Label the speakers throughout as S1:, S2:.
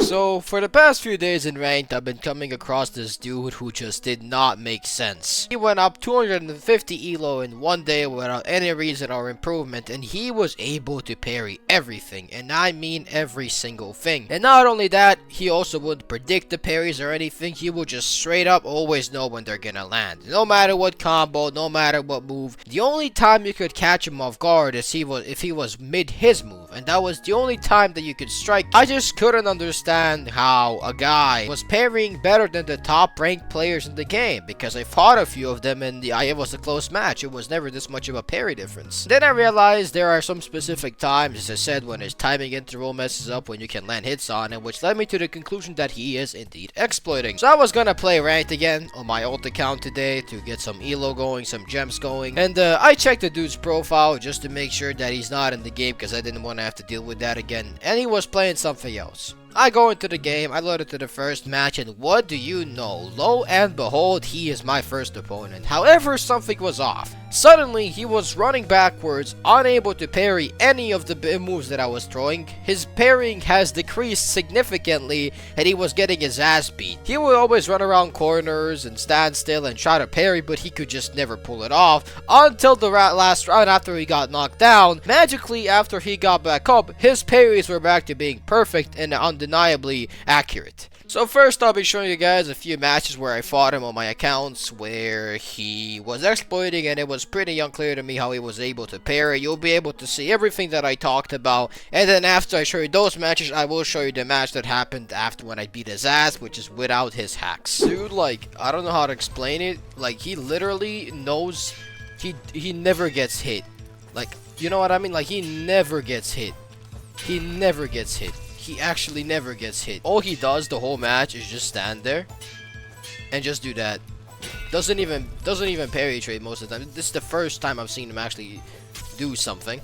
S1: So, for the past few days in ranked, I've been coming across this dude who just did not make sense. He went up 250 elo in one day without any reason or improvement, and he was able to parry everything, and I mean every single thing. And not only that, he also wouldn't predict the parries or anything. He would just straight up always know when they're gonna land. No matter what combo, no matter what move. The only time you could catch him off guard is if he was mid his move, and that was the only time that you could strike. I just couldn't understand how a guy was parrying better than the top ranked players in the game, because I fought a few of them and it was a close match. It was never this much of a parry difference. Then I realized there are some specific times, as I said, when his timing interval messes up when you can land hits on him, which led me to the conclusion that he is indeed exploiting. So I was gonna play ranked again on my ult account today to get some elo going, some gems going, and I checked the dude's profile just to make sure that he's not in the game, because I didn't want to have to deal with that again, and he was playing something else. I go into the game, I load it to the first match, and what do you know? Lo and behold, he is my first opponent. However, something was off. Suddenly, he was running backwards, unable to parry any of the moves that I was throwing. His parrying has decreased significantly, and he was getting his ass beat. He would always run around corners and stand still and try to parry, but he could just never pull it off until the last round after he got knocked down. Magically, after he got back up, his parries were back to being perfect and undeniably accurate. So first, I'll be showing you guys a few matches where I fought him on my accounts where he was exploiting, and it was pretty unclear to me how he was able to parry. You'll be able to see everything that I talked about, and then after I show you those matches, I will show you the match that happened after when I beat his ass, which is without his hacks. Dude, like, I don't know how to explain it. Like, he literally knows he never gets hit. Like, you know what I mean? Like, he never gets hit. He never gets hit. He actually never gets hit. All he does the whole match is just stand there and just do that. Doesn't even parry trade most of the time. This is the first time I've seen him actually do something.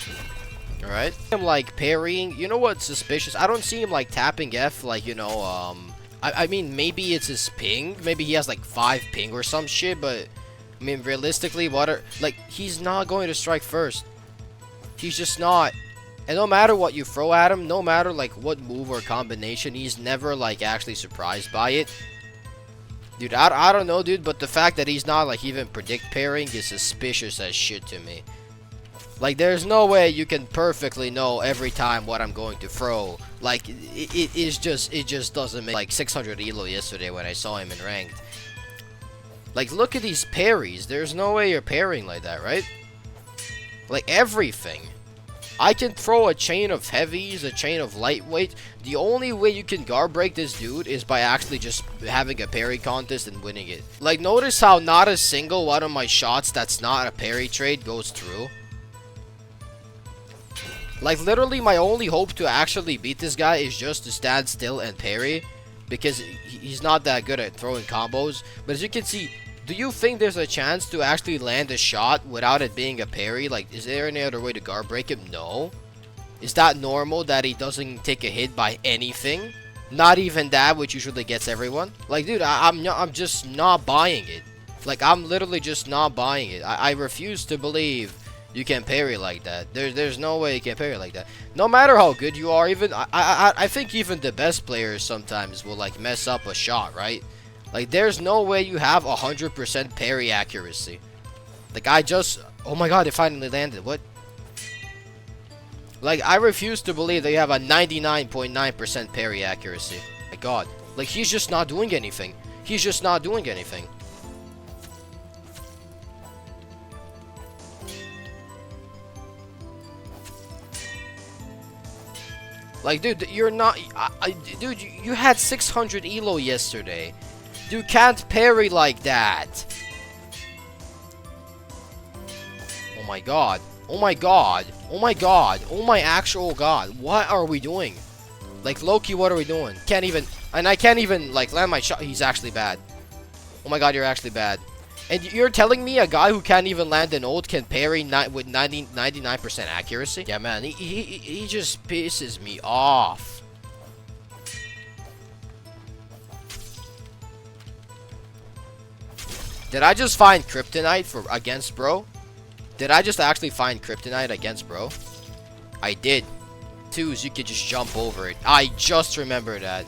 S1: Alright. I'm like parrying. You know what's suspicious? I don't see him like tapping F, like, you know, I mean, maybe it's his ping. Maybe he has like 5 ping or some shit, but I mean, realistically, like, he's not going to strike first. He's just not. And no matter what you throw at him, no matter like what move or combination, he's never like actually surprised by it. Dude, I don't know, dude, but the fact that he's not like even predict parrying is suspicious as shit to me. Like, there's no way you can perfectly know every time what I'm going to throw. Like, it just doesn't make like 600 elo yesterday when I saw him in ranked. Like, look at these parries. There's no way you're parrying like that, right? Like, everything. I can throw a chain of heavies, a chain of lightweight. The only way you can guard break this dude is by actually just having a parry contest and winning it. Like, notice how not a single one of my shots that's not a parry trade goes through. Like, literally my only hope to actually beat this guy is just to stand still and parry, because he's not that good at throwing combos. But as you can see, do you think there's a chance to actually land a shot without it being a parry? Like, is there any other way to guard break him? No. Is that normal that he doesn't take a hit by anything? Not even that, which usually gets everyone? Like, dude, I'm just not buying it. Like, I'm literally just not buying it. I refuse to believe you can parry like that. There's no way you can parry like that. No matter how good you are, even I think even the best players sometimes will like mess up a shot, right? Like, there's no way you have 100% parry accuracy. Like, oh my god, it finally landed. What? Like, I refuse to believe that you have a 99.9% parry accuracy. My god. Like, he's just not doing anything. He's just not doing anything. Like, dude, you're not... dude, you had 600 elo yesterday. You can't parry like that. Oh my god. Oh my god. Oh my god. Oh my actual god. What are we doing? Like, Loki, what are we doing? Can't even... And I can't even, like, land my shot. He's actually bad. Oh my god, you're actually bad. And you're telling me a guy who can't even land an ult can parry with 99% accuracy? Yeah, man. He just pisses me off. Did I just find kryptonite against bro? Did I just actually find kryptonite against bro? I did. Twos, you could just jump over it. I just remember that.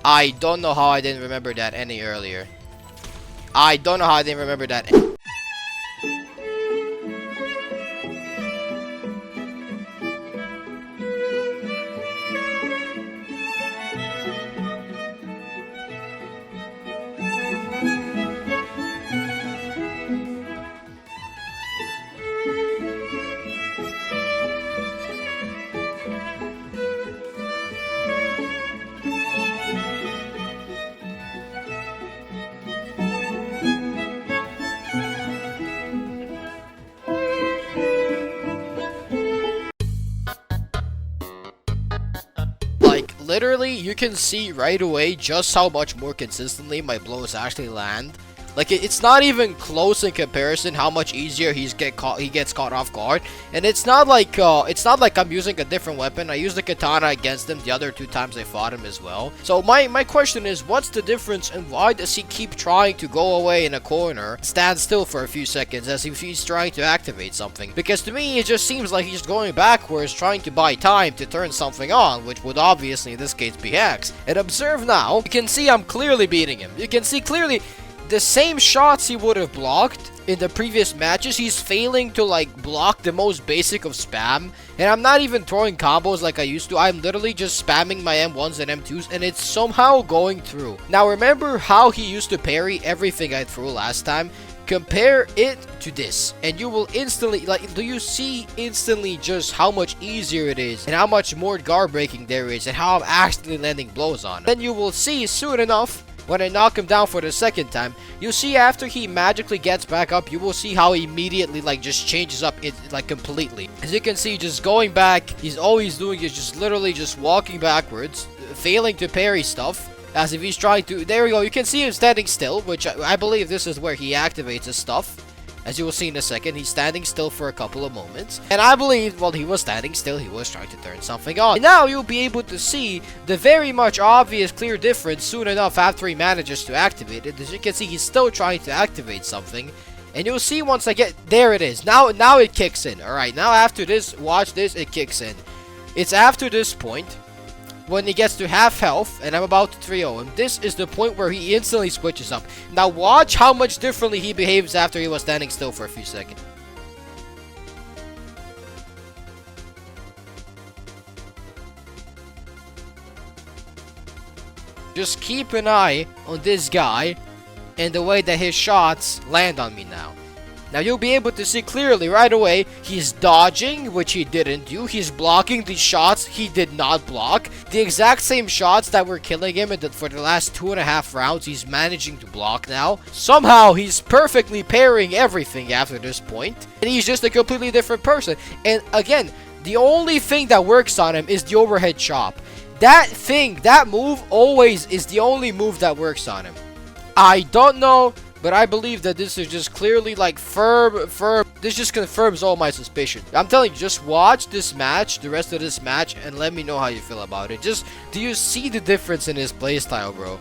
S1: I don't know how I didn't remember that any earlier. I don't know how I didn't remember that. Like, literally, you can see right away just how much more consistently my blows actually land. Like, it's not even close in comparison how much easier he gets caught off guard. And it's not like I'm using a different weapon. I used the katana against him the other 2 times I fought him as well. So my question is, what's the difference and why does he keep trying to go away in a corner, stand still for a few seconds as if he's trying to activate something? Because to me, it just seems like he's going backwards, trying to buy time to turn something on, which would obviously in this case be hacks. And observe now, you can see I'm clearly beating him. You can see clearly the same shots he would have blocked in the previous matches, he's failing to like block the most basic of spam. And I'm not even throwing combos like I used to. I'm literally just spamming my M1s and M2s and it's somehow going through. Now remember how he used to parry everything I threw last time? Compare it to this and you will instantly, like, do you see instantly just how much easier it is and how much more guard breaking there is and how I'm actually landing blows on him? Then you will see soon enough when I knock him down for the second time, you see after he magically gets back up, you will see how he immediately like just changes up it like completely. As you can see, just going back, he's always doing is just literally just walking backwards, failing to parry stuff. As if he's trying to, there we go, you can see him standing still, which I believe this is where he activates his stuff. As you will see in a second, he's standing still for a couple of moments. And I believe while he was standing still, he was trying to turn something on. And now you'll be able to see the very much obvious clear difference soon enough after he manages to activate it. As you can see, he's still trying to activate something. And you'll see once I get, there it is. Now it kicks in. Alright, now after this, watch this, it kicks in. It's after this point, when he gets to half health, and I'm about to 3-0 him, this is the point where he instantly switches up. Now watch how much differently he behaves after he was standing still for a few seconds. Just keep an eye on this guy and the way that his shots land on me now. Now you'll be able to see clearly right away, he's dodging, which he didn't do. He's blocking the shots he did not block. The exact same shots that were killing him for the last 2.5 rounds, he's managing to block now. Somehow, he's perfectly parrying everything after this point. And he's just a completely different person. And again, the only thing that works on him is the overhead chop. That move always is the only move that works on him. I don't know, but I believe that this is just clearly like firm. This just confirms all my suspicion. I'm telling you, just watch this match, the rest of this match, and let me know how you feel about it. Just, do you see the difference in his playstyle, bro?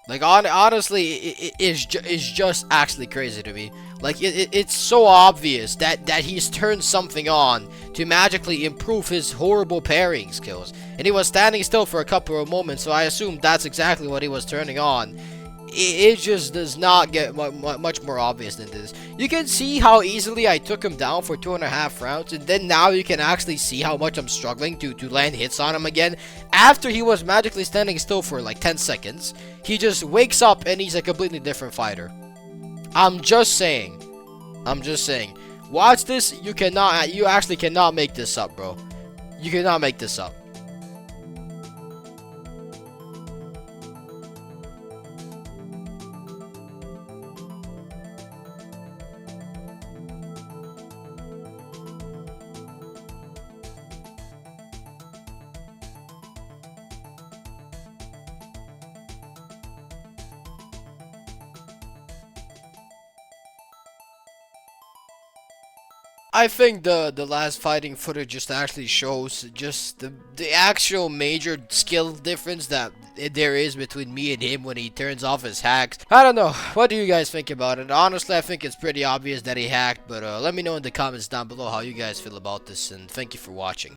S1: Like, honestly, it is just actually crazy to me. Like, it's so obvious that he's turned something on to magically improve his horrible parrying skills. And he was standing still for a couple of moments, so I assume that's exactly what he was turning on. It just does not get much more obvious than this. You can see how easily I took him down for 2.5 rounds, and then now you can actually see how much I'm struggling to land hits on him again. After he was magically standing still for like 10 seconds, he just wakes up and he's a completely different fighter. I'm just saying. Watch this. You actually cannot make this up, bro. You cannot make this up. I think the last fighting footage just actually shows just the actual major skill difference that there is between me and him when he turns off his hacks. I don't know. What do you guys think about it? Honestly, I think it's pretty obvious that he hacked, but let me know in the comments down below how you guys feel about this, and thank you for watching.